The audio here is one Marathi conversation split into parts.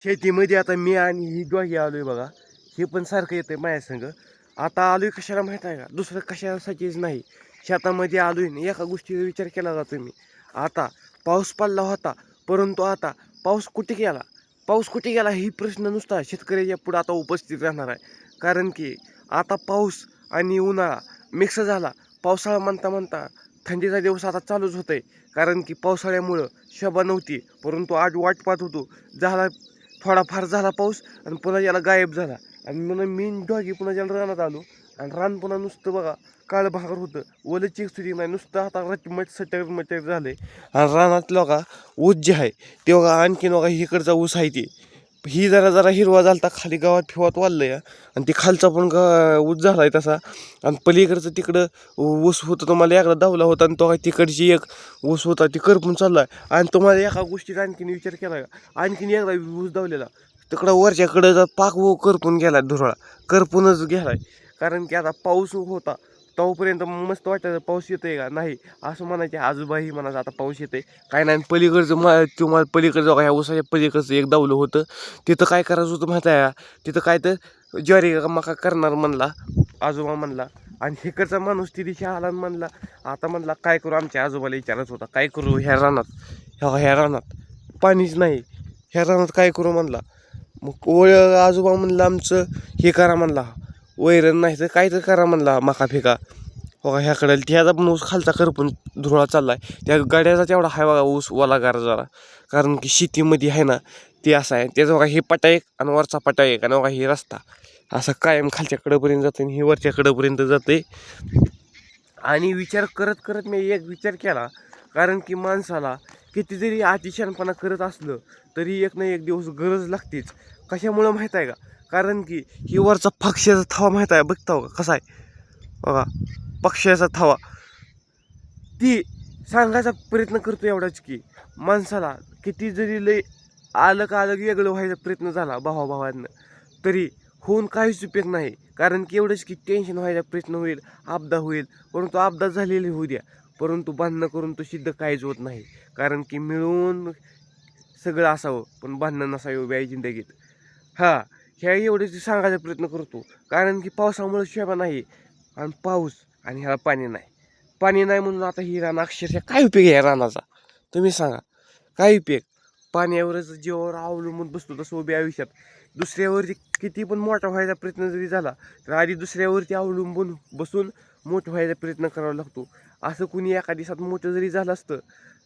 शेतीमध्ये आता मी आणि ही दोघे आलोय बघा. हे पण सारखं येतंय माझ्या संग. आता आलोय कशाला माहित आहे का, दुसरं कशासाठीच नाही. शेतामध्ये आलोय ना, एका गोष्टीचा विचार केला जातो मी. आता पाऊस पडला होता, परंतु आता पाऊस कुठे गेला? पाऊस कुठे गेला ही प्रश्न नुसता शेतकऱ्याच्या पुढे आता उपस्थित राहणार आहे. कारण की आता पाऊस आणि उन्हाळा मिक्स झाला. पावसाळा म्हणता म्हणता थंडीचा दिवस आता चालूच होतंय. कारण की पावसाळ्यामुळं शोभा नव्हती, परंतु आज वाट पाहत होतो. झाला थोडाफार झाला पाऊस आणि पुन्हा याला गायब झाला. आणि म्हणून मी दोघी पुन्हा याला रानात आलो. आणि रान पुन्हा नुसतं बघा काळं भाकर होतं. ओलं चीक सुधी नाही, नुसतं आता रचमट सटर मटर झालंय. आणि रानातलं बघा ऊस जे आहे ते बघा आणखीन बघा इकडचा ऊस आहे ते. ही जरा जरा हिरवा झालता खाली गावात फिवात वाढलंय. आणि ती खालचा पण ऊस झालाय तसा. आणि पलीकडचं तिकडं ऊस होतं तुम्हाला एकदा दावला होता. आणि तो तिकडची एक ऊस होता ती करपून चाललाय. आणि तुम्हाला एका गोष्टीचा आणखीन विचार केला का, आणखीन एकदा ऊस दावलेला तिकडं वरच्याकडं जर पाक करपून गेला धुरळा करपूनच गेलाय. कारण की आता पाऊस होता तोपर्यंत मस्त वाटायचं पाऊस येतोय का नाही असं म्हणायचे. आजोबाही म्हणायचं आता पाऊस येतोय काय नाही. पलीकडचं तुम्हाला पलीकडचं ह्या ऊसाच्या पलीकडचं एक दावलं होतं. तिथं काय करायचं होतं माहिती आहे का, तिथं काय तर ज्वारी मका करणार म्हणला आजोबा म्हणला. आणि इकडचा माणूस ती दिशा आला म्हणला. आता म्हणला काय करू, आमच्या आजोबाला विचारत होता काय करू ह्या रानात, ह्या रानात पाणीच नाही, ह्या रानात काय करू म्हणला. मग आजोबा म्हणलं आमचं हे करा म्हणला, वैरण नाही तर काय तर करा म्हणला मका फिका. हो का ह्याकडे त्याचा पण ऊस खालचा करपून धुळा चाललाय. त्या गाड्याचा तेवढा हाय बघा ऊस वालागार जरा. कारण की शेतीमध्ये आहे ना ते असं आहे. त्याचं बघा हे पटा एक आणि वरचा पटा एक आणि बघा हे रस्ता असं कायम खालच्या कडेपर्यंत जातं आणि हे वरच्या कडेपर्यंत जाते. आणि विचार करत करत मी एक विचार केला. कारण की माणसाला किती जरी अतिशहाणपणा करत असलं तरी एक ना एक दिवस गरज लागतेच. कशामुळं माहीत आहे का, कारण की ही वरचा पक्ष्याचा थवा माहीत आहे बघता का कसा आहे बघा. पक्ष्याचा थवा ती सांगायचा प्रयत्न करतो एवढाच की माणसाला किती जरी लय अलग अलग वेगळं व्हायचा प्रयत्न झाला भावाभावांना तरी होऊन काहीच उपयोग नाही. कारण की एवढंच की टेन्शन व्हायचा प्रयत्न होईल, आपदा होईल, परंतु आपदा झालेली होऊ द्या. परंतु भांडणं करून तो सिद्ध काहीच होत नाही. कारण की मिळून सगळं असावं पण भांडणं नसावी उभ्या आहे जिंदगीत. हा ह्या एवढंच सांगायचा प्रयत्न करतो. कारण की पावसामुळे शोभा नाही. आणि पाऊस आणि ह्याला पाणी नाही. पाणी नाही म्हणून आता ही रान अक्षरशः काय उपयोग आहे या रानाचा तुम्ही सांगा. काय उपयोग, पाण्यावरच जीवावर अवलंबून बसतो तसं उभ्या आयुष्यात. दुसऱ्यावरती किती पण मोठा व्हायचा प्रयत्न जरी झाला तर आधी दुसऱ्यावरती अवलंबून बसून मोठं व्हायचा प्रयत्न करावा लागतो. असं कुणी एका दिवसात मोठं जरी झालं असतं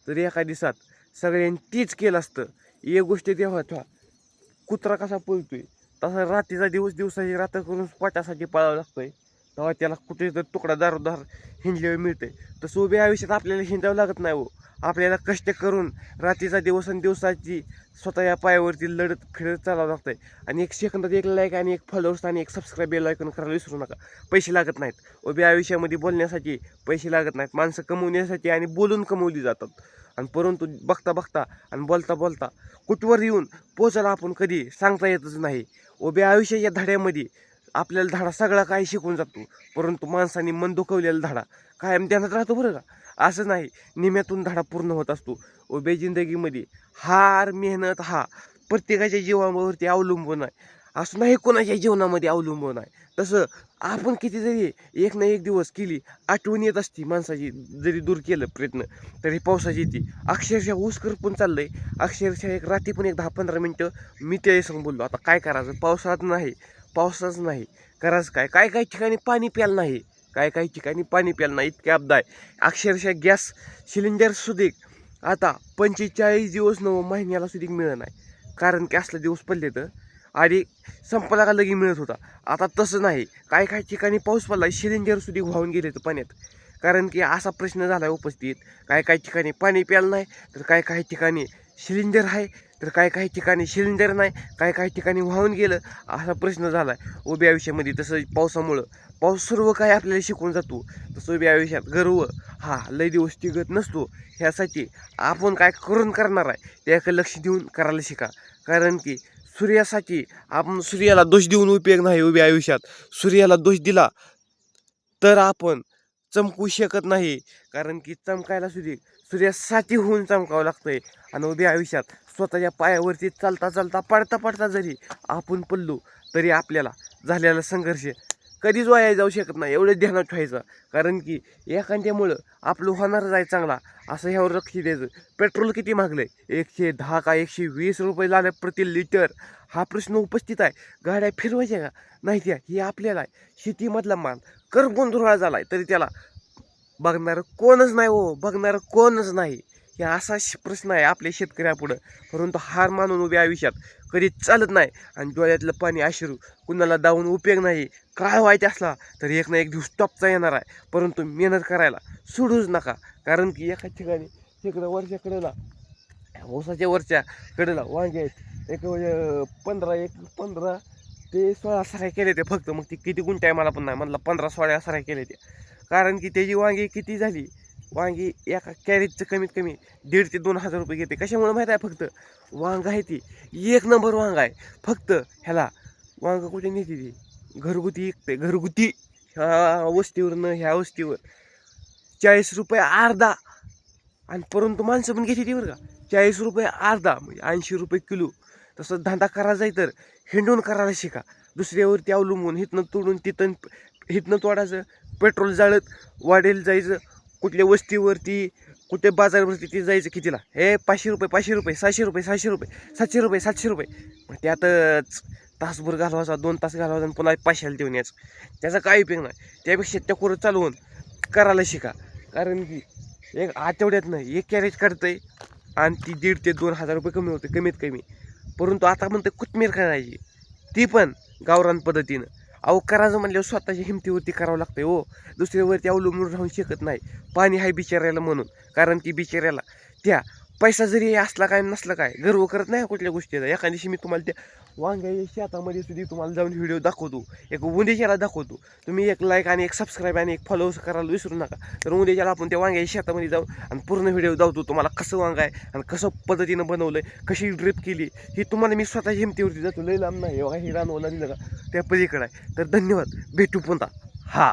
तरी एका दिवसात सगळ्यांनी तीच केलं असतं. एक गोष्ट तेव्हा कुत्रा कसा पळतोय तसा रात्रीचा दिवस दिवसाची रात्र करून पोटासाठी पळावा लागतोय. तेव्हा त्याला कुठे तर तुकडा दारोदार हिंडल्यावर मिळते. तसं उभ्या आयुष्यात आपल्याला हिंडावं लागत नाही हो. आपल्याला कष्ट करून रात्रीचा दिवस आणि दिवसाची स्वतः या पायावरती लढत फिरत चालावं लागतंय. आणि एक सेकंदात एक लाईक आणि एक फॉलोअर्स आणि एक सबस्क्राईब बेल आयकॉन करायला विसरू नका. पैसे लागत नाहीत उभ्या आयुष्यामध्ये बोलण्यासाठी. पैसे लागत नाहीत, माणसं कमवण्यासाठी आणि बोलून कमवली जातात. आणि परंतु बघता बघता आणि बोलता बोलता कुठवर येऊन पोचायला आपण कधी सांगता येतच नाही. उभ्या आयुष्याच्या धड्यामध्ये आपल्याला धडा सगळा काही शिकून जातो, परंतु माणसाने मन दुखवलेला धडा कायम ध्यानात राहतो बरं का. असं नाही निम्यातून धडा पूर्ण होत असतो. उभ्या जिंदगीमध्ये हार मेहनत हा प्रत्येकाच्या जीवनावरती अवलंबून आहे. असं नाही कोणाच्या जीवनामध्ये अवलंबून आहे. तसं आपण किती जरी एक ना एक दिवस केली आठवण येत असती माणसाची, जरी दूर केलं प्रयत्न तरी पावसाची येते. अक्षरशः ऊस करपून चाललंय. अक्षरशः एक रात्री पण एक 10-15 मिनटं मी ते संग बोललो. आता काय करायचं, पावसाच नाही करायचं काय. काय काही ठिकाणी पाणी प्यायला नाही, काही ठिकाणी पाणी प्यायला नाही, इतके अपदा आहे. अक्षरशः गॅस सिलेंडर सुद्धा आता 45 दिवस महिन्याला सुद्धा मिळत नाही. कारण की असले दिवस पडले तर आधी संपला का लगी मिळत होता. आता तसं नाही. काही ठिकाणी पाऊस पडला सिलेंडर सुद्धा वाहून गेले तर पाण्यात. कारण की असा प्रश्न झाला आहे उपस्थित. काही ठिकाणी पाणी प्यायला नाही तर काही ठिकाणी सिलेंडर आहे तर काही ठिकाणी सिलेंडर नाही, काही ठिकाणी वाहून गेलं असा प्रश्न झाला आहे उभ्या आयुष्यामध्ये. तसं पावसामुळं पाऊस सर्व काही आपल्याला शिकून जातो. तसं उभ्या आयुष्यात गर्व हा लय दिवस टिकत नसतो. ह्यासाठी आपण काय करून करणार आहे त्याकडे लक्ष देऊन करायला शिका. कारण की सूर्यासाठी आपण सूर्याला दोष देऊन उपयोग नाही उभ्या आयुष्यात. सूर्याला दोष दिला तर आपण चमकू शकत नाही. कारण की चमकायला सुद्धा सूर्यासाठी होऊन चमकावं लागतंय. आणि उभ्या आयुष्यात स्वतःच्या पायावरती चालता चालता पडता पडता जरी आपण पडलो तरी आपल्याला झालेला संघर्ष कधीच वाया जाऊ शकत नाही, एवढं ध्यानात ठेवायचं. कारण की एखाद्यामुळं आपलं होणारच आहे चांगला असं ह्यावर लक्ष द्यायचं. पेट्रोल किती महागलं आहे, 110 का 120 रुपये झाले प्रति लिटर. हा प्रश्न उपस्थित आहे. गाड्या फिरवायच्या का नाही त्या, हे आपल्याला आहे. शेतीमधला माल करगोंधळा झाला आहे तरी त्याला बघणारं कोणच नाही हो, बघणारं कोणच नाही. हे असा प्रश्न आहे आपल्या शेतकऱ्यापुढं. परंतु हार मानून उभ्या आयुष्यात कधी चालत नाही. आणि डोळ्यातलं पाणी अश्रू कुणाला दावून उपयोग नाही. काय व्हायचं असला तर एक ना एक दिवस टॉपचा येणार आहे. परंतु मेहनत करायला सोडूच नका. कारण की एका ठिकाणी तिकडं वरच्या कडेला ऊसाच्या वरच्या कडेला वांगे आहेत. एक 15 ते 16 सराय केले ते फक्त. मग ती किती गुंठ आहे मला पण नाही, म्हणलं 15-16 सराय केले ते. कारण की त्याची वांगी किती झाली, वांगी एका कॅरेटचं कमीत कमी 1,500 ते 2,000 रुपये घेते. कशामुळे माहीत आहे, फक्त वांग आहे ती 1 नंबर वांग आहे. फक्त ह्याला वांग कुठे नेते ती घरगुती विकते, घरगुती ह्या वस्तीवर न ह्या वस्तीवर 40 रुपये अर्धा. आणि परंतु माणसं पण घेते ती बरं का, 40 रुपये अर्धा म्हणजे 80 रुपये किलो. तसं धंदा करायचा तर हिंडून करायला शिका. दुसऱ्यावरती अवलंबून हिथनं तोडून हिथनं तोडायचं, पेट्रोल जाळत वाढेल जायचं, कुठल्या वस्तीवरती कुठे बाजारवरती ते जायचं कितीला, हे 500 रुपये 500 रुपये 600 रुपये 600 रुपये 700 रुपये 700 रुपये. मग त्यातच तासभर घालवायचा, 2 तास घालवायचा आणि पुन्हा 500ला देऊन यायचं. त्याचा काय उपयोग नाही. त्यापेक्षा त्या कुरं चालवून करायला शिका. कारण की एक आठवड्यातनं 1 कॅरेज काढतंय आणि ती 1,500 ते 2,000 रुपये कमी होते कमीत कमी. परंतु आता म्हणते कोथमीर करायची, ती पण गावरान पद्धतीनं. अहो करायचं म्हणल्यावर स्वतःच्या हिमतीवरती करावं लागतंय हो, दुसऱ्यावरती अवलंबून राहू शकत नाही. पाणी आहे बिचाऱ्याला म्हणून. कारण की बिचाऱ्याला त्या पैसा जरी असला काय नसला काय गर्व करत नाही कुठल्या गोष्टीचा. एखाद्या दिवशी मी तुम्हाला त्या वांग्याच्या शेतामध्ये सुद्धा तुम्हाला जाऊन व्हिडिओ दाखवतो, एक उद्याच्याला दाखवतो. तुम्ही एक लाईक आणि एक सबस्क्राईब आणि एक फॉलो करायला विसरू नका. तर उद्याच्याला आपण त्या वांग्याच्या शेतामध्ये जाऊ आणि पूर्ण व्हिडिओ दाखवतो तुम्हाला कसं वांग आहे आणि कसं पद्धतीनं बनवलं आहे, कशी ड्रिप केली, ही तुम्हाला मी स्वतःच्या हिमतीवरती जातो. लई लांब नाही, हे रानवला दिलं का त्या पलीकडे आहे. तर धन्यवाद, भेटू पुन्हा. हा.